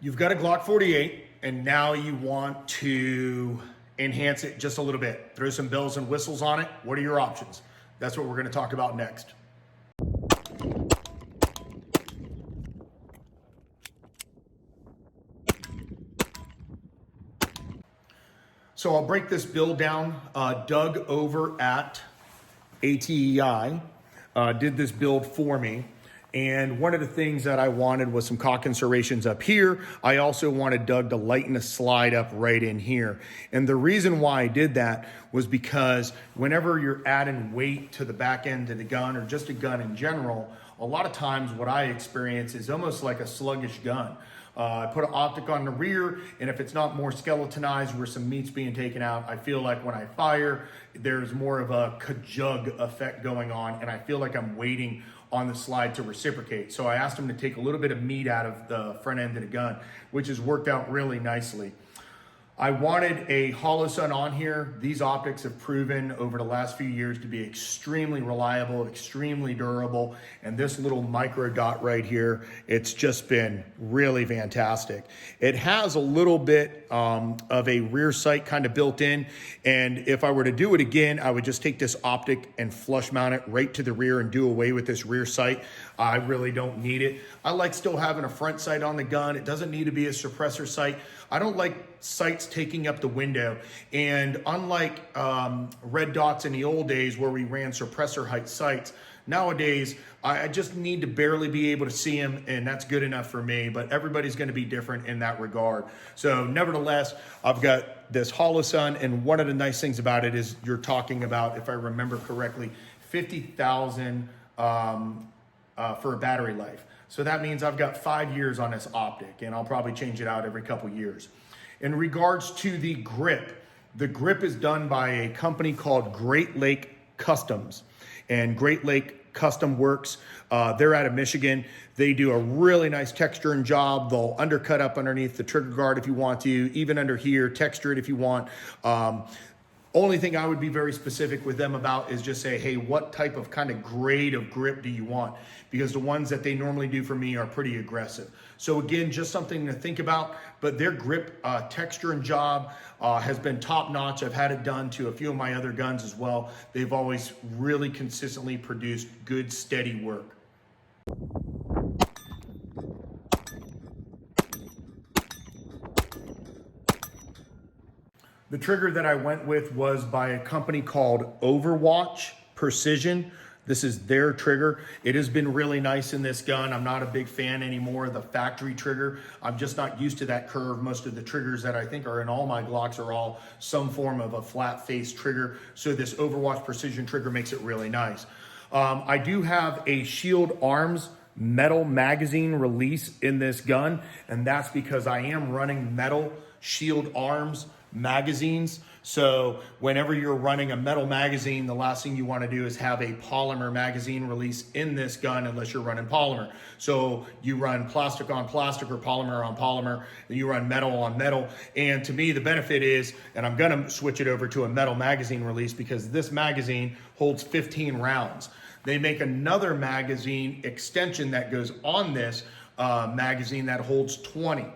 You've got a Glock 48 and now you want to enhance it just a little bit. Throw some bells and whistles on it. What are your options? That's what we're going to talk about next. So I'll break this build down. Doug over at ATEI did this build for me. And one of the things that I wanted was some cock serrations up here. I also wanted Doug to lighten the slide up right in here. And the reason why I did that was because whenever you're adding weight to the back end of the gun or just a gun in general, a lot of times what I experience is almost like a sluggish gun. I put an optic on the rear, and if it's not more skeletonized where some meat's being taken out, I feel like when I fire, there's more of a kajug effect going on, and I feel like I'm waiting on the slide to reciprocate. So I asked him to take a little bit of meat out of the front end of the gun, which has worked out really nicely. I wanted a hollow sun on here. These optics have proven over the last few years to be extremely reliable, extremely durable. And this little micro dot right here, it's just been really fantastic. It has a little bit of a rear sight kind of built in. And if I were to do it again, I would just take this optic and flush mount it right to the rear and do away with this rear sight. I really don't need it. I like still having a front sight on the gun. It doesn't need to be a suppressor sight. I don't like sights taking up the window. And unlike red dots in the old days where we ran suppressor height sights, nowadays I just need to barely be able to see them, and that's good enough for me. But everybody's going to be different in that regard. So nevertheless, I've got this hollow sun, and one of the nice things about it is you're talking about, if I remember correctly, 50,000 for a battery life. So that means I've got 5 years on this optic, and I'll probably change it out every couple years. In regards to the grip is done by a company called Great Lake Customs, and Great Lake Custom Works. They're out of Michigan. They do a really nice texturing job. They'll undercut up underneath the trigger guard if you want to, even under here, texture it if you want. Only thing I would be very specific with them about is just say, hey, what type of kind of grade of grip do you want? Because the ones that they normally do for me are pretty aggressive. So again, just something to think about, but their grip texture and job has been top notch. I've had it done to a few of my other guns as well. They've always really consistently produced good, steady work. The trigger that I went with was by a company called Overwatch Precision. This is their trigger. It has been really nice in this gun. I'm not a big fan anymore of the factory trigger. I'm just not used to that curve. Most of the triggers that I think are in all my Glocks are all some form of a flat face trigger. So this Overwatch Precision trigger makes it really nice. I do have a Shield Arms metal magazine release in this gun, and that's because I am running metal Shield Arms magazines. So whenever you're running a metal magazine, the last thing you want to do is have a polymer magazine release in this gun unless you're running polymer. So you run plastic on plastic or polymer on polymer, and you run metal on metal. And to me, the benefit is, and I'm going to switch it over to a metal magazine release because this magazine holds 15 rounds. They make another magazine extension that goes on this magazine that holds 20.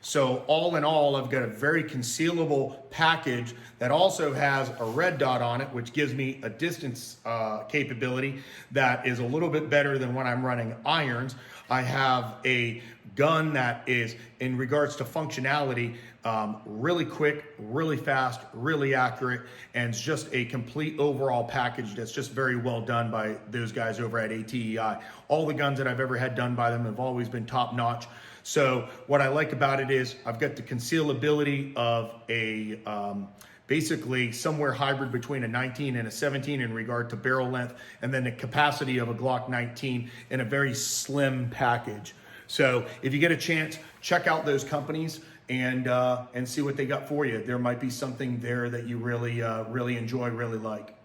So all in all, I've got a very concealable package that also has a red dot on it, which gives me a distance capability that is a little bit better than when I'm running irons. I have a gun that is, in regards to functionality, really quick, really fast, really accurate, and it's just a complete overall package that's just very well done by those guys over at ATEI. All the guns that I've ever had done by them have always been top notch. So what I like about it is I've got the concealability of a basically somewhere hybrid between a 19 and a 17 in regard to barrel length, and then the capacity of a Glock 19 in a very slim package. So if you get a chance, check out those companies and see what they got for you. There might be something there that you really enjoy, really like.